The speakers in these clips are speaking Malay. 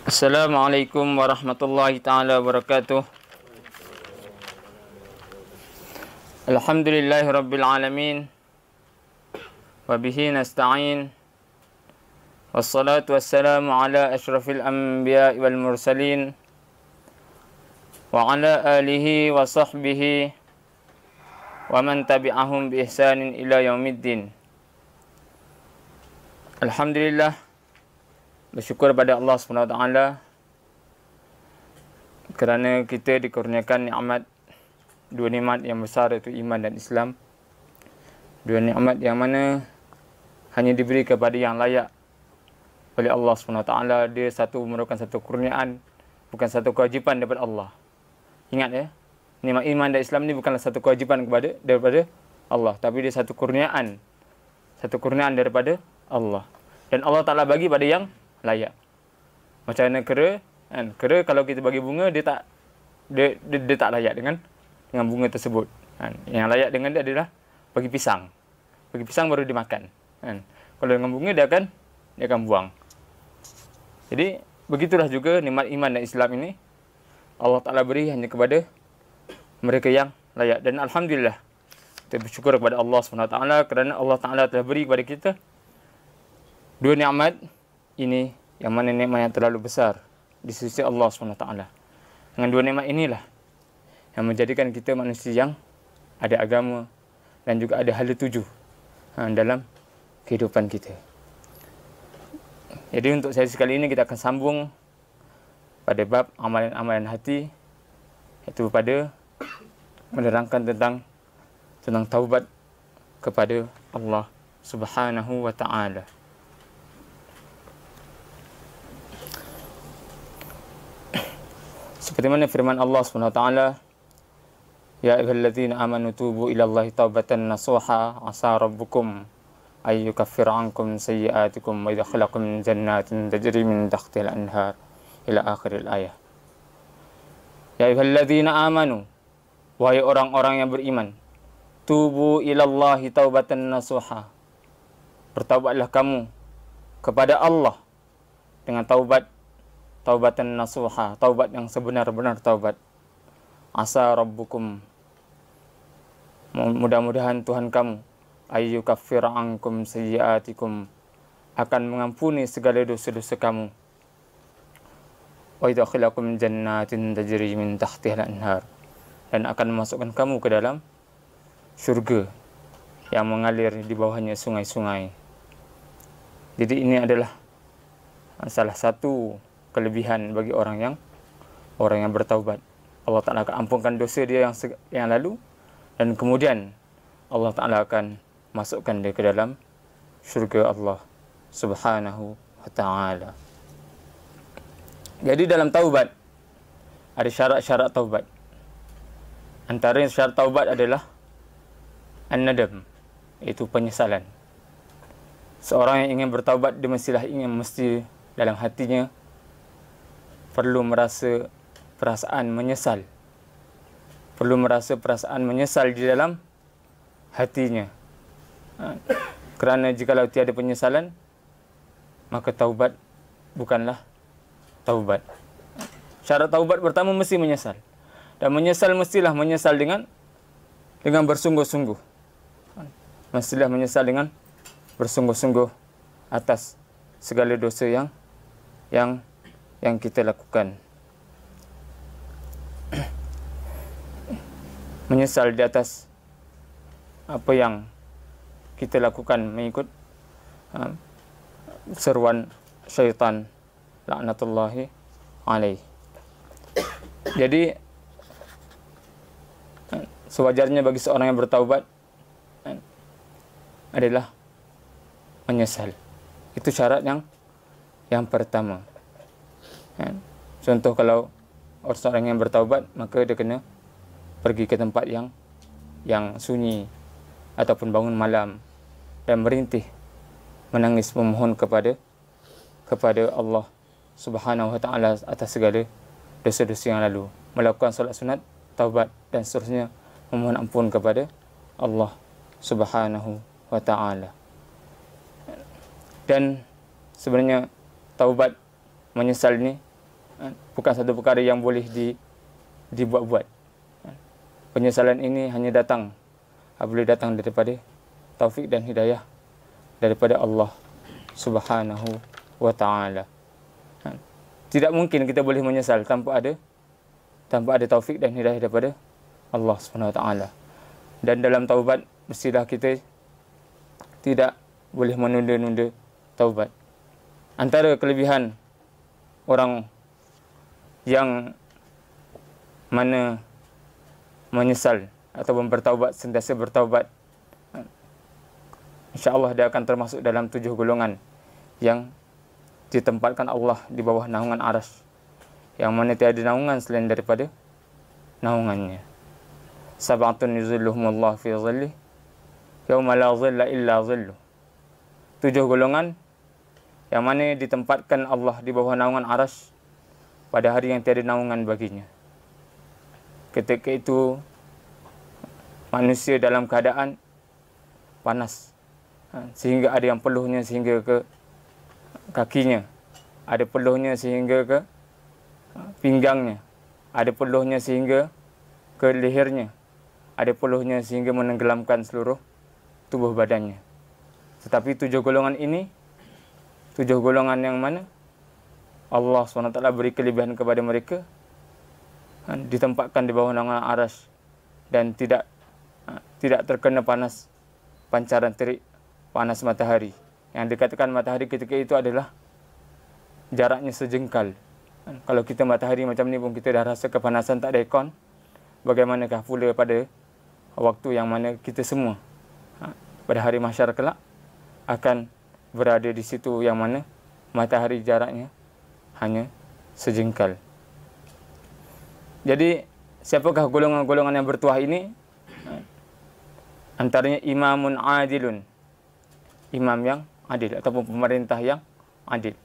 Assalamualaikum warahmatullahi taala wabarakatuh. Alhamdulillahi rabbil alamin. Wa bihi nasta'in. Wassalatu wassalamu ala asyrafil anbiya'i wal mursalin. Wa ala alihi wa sahbihi wa man tabi'ahum bi ihsanin ila yaumiddin. Alhamdulillah, bersyukur pada Allah SWT kerana kita dikurniakan nikmat, dua nikmat yang besar, iaitu iman dan Islam. Dua nikmat yang mana hanya diberi kepada yang layak oleh Allah SWT. Dia merupakan satu kurniaan, bukan satu kewajipan daripada Allah. Ingat ya, nikmat iman dan Islam ni bukanlah satu kewajipan daripada Allah, tapi dia satu kurniaan daripada Allah. Dan Allah Ta'ala bagi pada yang layak. Macam mana kera, kan? Kera kalau kita bagi bunga, dia tak layak dengan bunga tersebut, kan? Yang layak dengan dia adalah bagi pisang. Bagi pisang baru dimakan, kan? Kalau dengan bunga dia akan buang. Jadi begitulah juga nikmat iman dan Islam ini Allah Ta'ala beri hanya kepada mereka yang layak. Dan alhamdulillah, kita bersyukur kepada Allah SWT kerana Allah Ta'ala telah beri kepada kita dua nikmat ini, yang mana nikmat yang terlalu besar di sisi Allah SWT. Dengan dua nikmat inilah yang menjadikan kita manusia yang ada agama dan juga ada hala tuju dalam kehidupan kita. Jadi untuk sesi kali ini kita akan sambung pada bab amalan-amalan hati, iaitu pada menerangkan tentang taubat kepada Allah Subhanahu wa Ta'ala. Seperti mana firman Allah SWT, Ya ayyuhalladzina amanu tubu ilallahi taubatan nasuha asa rabbukum ay yukaffira ankum sayyi'atikum wa yadkhulakum jannatin tajri min tahtiha al-anhar ila akhiril ayah. Ya ayyuhalladzina amanu, wahai orang-orang yang beriman, tubu ilallahi taubatan nasuha, bertaubatlah kamu kepada Allah dengan taubatan nasuha, taubat yang sebenar-benar taubat. Asa rabbukum, mudah-mudahan Tuhan kamu, ayyukaffira ankum sayyi'atikum, akan mengampuni segala dosa-dosa kamu. Wa yadkhilakum jannatin tajri min tahtiha al-anhar, dan akan memasukkan kamu ke dalam syurga yang mengalir di bawahnya sungai-sungai. Jadi ini adalah salah satu kelebihan bagi orang yang bertaubat. Allah Ta'ala akan ampunkan dosa dia yang lalu, dan kemudian Allah Ta'ala akan masukkan dia ke dalam syurga Allah Subhanahu wa Ta'ala. Jadi dalam taubat ada syarat-syarat taubat. Antara syarat taubat adalah an-nadam, iaitu penyesalan. Seorang yang ingin bertaubat, dia mesti dalam hatinya perlu merasa perasaan menyesal. Perlu merasa perasaan menyesal di dalam hatinya. Kerana jikalau tiada penyesalan, maka taubat bukanlah taubat. Syarat taubat pertama mesti menyesal. Dan menyesal mestilah menyesal dengan bersungguh-sungguh. Mestilah menyesal dengan bersungguh-sungguh atas segala dosa yang kita lakukan. Menyesal di atas apa yang kita lakukan mengikut seruan syaitan laknatullahi alaih. Jadi sewajarnya bagi seorang yang bertaubat adalah menyesal. Itu syarat yang pertama. Contoh, kalau orang yang bertaubat, maka dia kena pergi ke tempat yang sunyi ataupun bangun malam dan merintih, menangis, memohon kepada Allah Subhanahu wa Ta'ala atas segala dosa-dosa yang lalu, melakukan solat sunat, taubat dan seterusnya, memohon ampun kepada Allah Subhanahu wa Ta'ala. Dan sebenarnya taubat menyesal ini bukan satu perkara yang boleh dibuat-buat. Penyesalan ini hanya datang apabila datang daripada taufik dan hidayah daripada Allah Subhanahu wa ta'ala. Tidak mungkin kita boleh menyesal tanpa ada taufik dan hidayah daripada Allah Subhanahu wa ta'ala. Dan dalam taubat mestilah kita tidak boleh menunda-nunda taubat. Antara kelebihan orang yang mana menyesal ataupun bertaubat, sentiasa bertaubat, insya-Allah dia akan termasuk dalam 7 golongan yang ditempatkan Allah di bawah naungan arsy, yang mana tiada naungan selain daripada naungannya. Sab'atun yuzilluhumullah fi dhillih yauma la dhilla illa dhilluh. 7 golongan yang mana ditempatkan Allah di bawah naungan arsy pada hari yang tiada naungan baginya. Ketika itu manusia dalam keadaan panas, sehingga ada yang peluhnya sehingga ke kakinya, ada peluhnya sehingga ke pinggangnya, ada peluhnya sehingga ke lehernya, ada peluhnya sehingga menenggelamkan seluruh tubuh badannya. Tetapi 7 golongan ini, 7 golongan yang mana Allah SWT beri kelebihan kepada mereka, ditempatkan di bawah naungan arsy dan tidak terkena panas pancaran terik panas matahari. Yang dikatakan matahari ketika itu adalah jaraknya sejengkal. Kalau kita matahari macam ni pun kita dah rasa kepanasan tak ada aircon, bagaimanakah pula pada waktu yang mana kita semua pada hari mahsyar kelak akan berada di situ yang mana matahari jaraknya hanya sejengkal. Jadi siapakah golongan-golongan yang bertuah ini? Antaranya imamun adilun, imam yang adil ataupun pemerintah yang adil.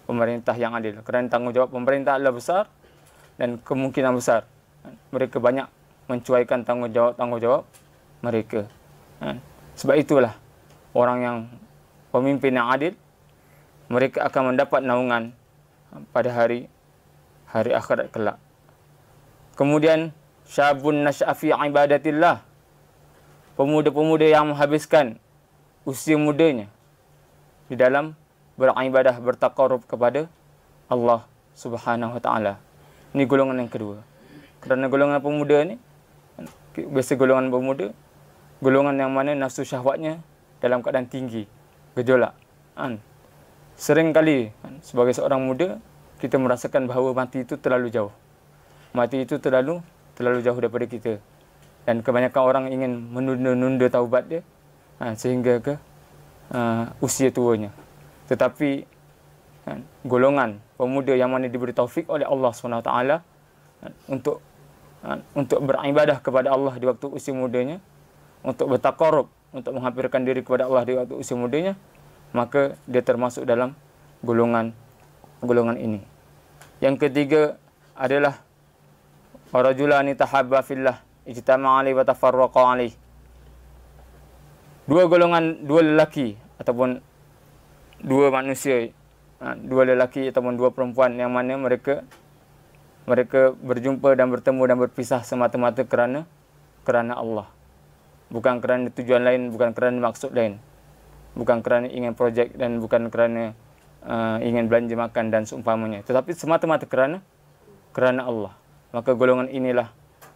Pemerintah yang adil, kerana tanggungjawab pemerintah adalah besar dan kemungkinan besar mereka banyak mencuaikan tanggungjawab mereka. Sebab itulah orang yang pemimpin yang adil, mereka akan mendapat naungan pada hari akhirat kelak. Kemudian syabun nasya'a fi ibadatillah, pemuda-pemuda yang menghabiskan usia mudanya di dalam beribadah, bertaqarrub kepada Allah Subhanahu wa taala. Ini golongan yang kedua. Kerana golongan pemuda ni, biasa golongan pemuda, golongan yang mana nafsu syahwatnya dalam keadaan tinggi, gejolak. Sering kali sebagai seorang muda kita merasakan bahawa mati itu terlalu jauh. Mati itu terlalu jauh daripada kita. Dan kebanyakan orang ingin menunda-nunda taubat dia sehingga ke usia tuanya. Tetapi golongan pemuda yang mana diberi taufik oleh Allah SWT untuk beribadah kepada Allah di waktu usia mudanya, untuk bertaqarrub, untuk menghampirkan diri kepada Allah di waktu usia mudanya, maka dia termasuk dalam golongan ini. Yang ketiga adalah warajulani tahabba fillah ijtama'a alaihi wa tafarraqa alaihi. Dua lelaki ataupun dua manusia, dua lelaki ataupun dua perempuan yang mana mereka berjumpa dan bertemu dan berpisah semata-mata kerana Allah. Bukan kerana tujuan lain, bukan kerana maksud lain. Bukan kerana ingin projek dan bukan kerana ingin belanja makan dan seumpamanya. Tetapi semata-mata kerana Allah. Maka golongan inilah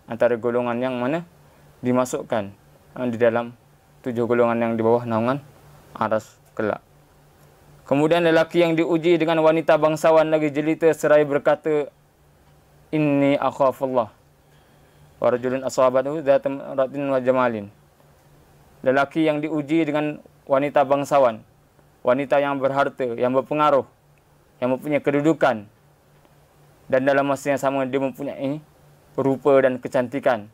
antara golongan yang mana dimasukkan di dalam 7 golongan yang di bawah naungan arsy kelak. Kemudian lelaki yang diuji dengan wanita bangsawan lagi jelita seraya berkata, inni akhafullah wa rajulun asabatu dzatam ratin wa jamalin. Lelaki yang diuji dengan wanita bangsawan, wanita yang berharta, yang berpengaruh, yang mempunyai kedudukan, dan dalam masa yang sama dia mempunyai rupa dan kecantikan.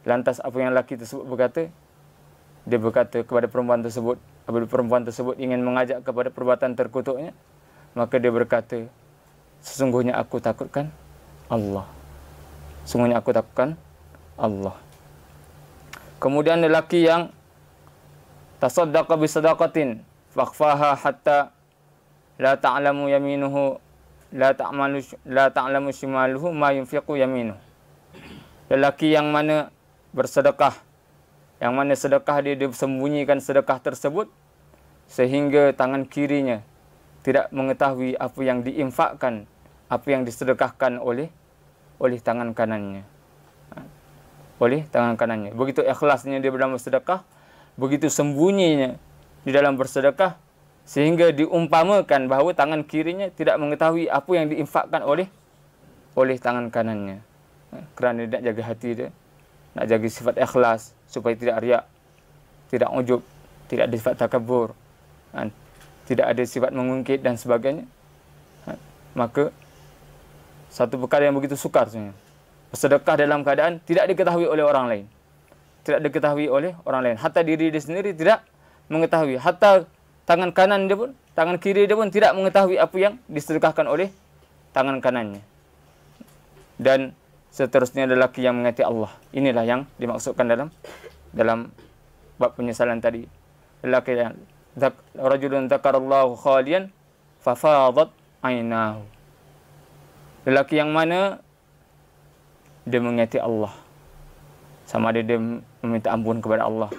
Lantas apa yang lelaki tersebut berkata? Dia berkata kepada perempuan tersebut, apabila perempuan tersebut ingin mengajak kepada perbuatan terkutuknya, maka dia berkata, sesungguhnya aku takutkan Allah. Sesungguhnya aku takutkan Allah. Kemudian lelaki yang tasaddaqa bisadaqatin fakhfaha hatta la ta'lamu yaminuhu la ta'lamu shimaluhu ma yunfiqu yaminuh. Lelaki yang mana bersedekah, yang mana sedekah dia sembunyikan sedekah tersebut sehingga tangan kirinya tidak mengetahui apa yang diinfakkan, apa yang disedekahkan oleh tangan kanannya. Oleh tangan kanannya. Begitu ikhlasnya dia dalam bersedekah, begitu sembunyinya di dalam bersedekah, sehingga diumpamakan bahawa tangan kirinya tidak mengetahui apa yang diinfakkan oleh tangan kanannya. Kerana dia nak jaga hati dia, nak jaga sifat ikhlas supaya tidak riak, tidak ujub, tidak ada sifat takabur, tidak ada sifat mengungkit dan sebagainya. Maka satu perkara yang begitu sukar sebenarnya. Bersedekah dalam keadaan tidak diketahui oleh orang lain. Tidak diketahui oleh orang lain. Hatta diri dia sendiri tidak mengetahui. Hatta tangan kanan dia pun, tangan kiri dia pun tidak mengetahui apa yang disedekahkan oleh tangan kanannya. Dan seterusnya lelaki yang mengingati Allah. Inilah yang dimaksudkan dalam bab penyesalan tadi. Lelaki yang rajulun dzakarallahu khalian fafadat ainahu. Lelaki yang mana dia mengingati Allah. Sama ada dia meminta ampun kepada Allah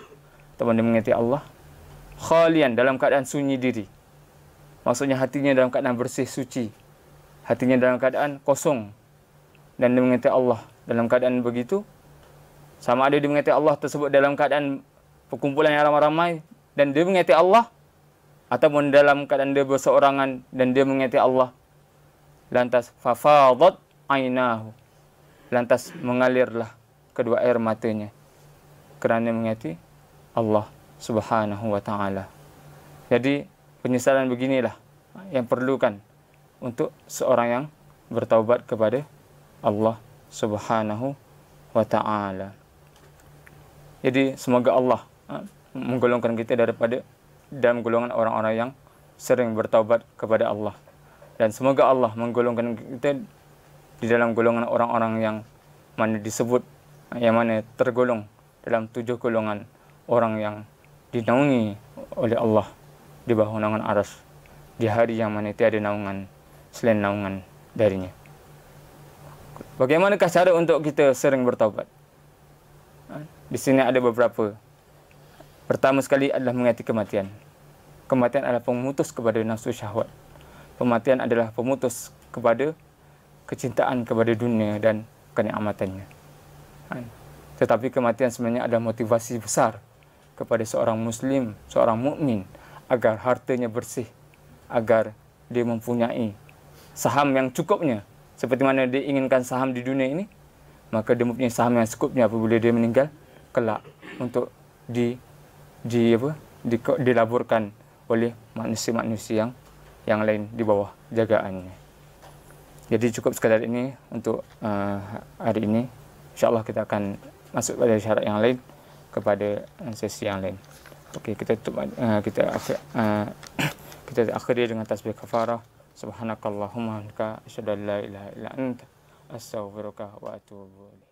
ataupun dia mengingati Allah khalian, dalam keadaan sunyi diri. Maksudnya hatinya dalam keadaan bersih, suci. Hatinya dalam keadaan kosong. Dan dia mengingati Allah dalam keadaan begitu. Sama ada dia mengingati Allah tersebut dalam keadaan perkumpulan yang ramai-ramai dan dia mengingati Allah, ataupun dalam keadaan dia berseorangan dan dia mengingati Allah. Lantas fafadat ainahu, lantas mengalirlah kedua air matanya kerana mengingati Allah Subhanahu wa ta'ala. Jadi penyesalan beginilah yang perlukan untuk seorang yang bertaubat kepada Allah Subhanahu wa ta'ala. Jadi semoga Allah menggolongkan kita daripada dalam golongan orang-orang yang sering bertaubat kepada Allah. Dan semoga Allah menggolongkan kita di dalam golongan orang-orang yang mana disebut, yang mana tergolong dalam 7 golongan orang yang dinaungi oleh Allah di bawah naungan arsy di hari yang mana tiada naungan selain naungan darinya. Bagaimanakah cara untuk kita sering bertaubat? Di sini ada beberapa. Pertama sekali adalah mengingati kematian. Kematian adalah pemutus kepada nafsu syahwat. Kematian adalah pemutus kepada kecintaan kepada dunia dan kenikmatannya. Tetapi kematian sebenarnya adalah motivasi besar kepada seorang muslim, seorang mukmin agar hartanya bersih, agar dia mempunyai saham yang cukupnya. Seperti mana dia inginkan saham di dunia ini, maka dia mempunyai saham yang cukupnya apabila dia meninggal kelak untuk dilaburkan oleh manusia-manusia yang lain di bawah jagaannya. Jadi cukup sekadar ini untuk hari ini. InsyaAllah kita akan masuk pada syarat yang lain kepada sesi yang lain. Okey, kita akhiri dengan tasbih kafarah. Subhanakallahumma wa bihamdika asyhadu an la ilaha illa anta astaghfiruka wa atubu ilaik.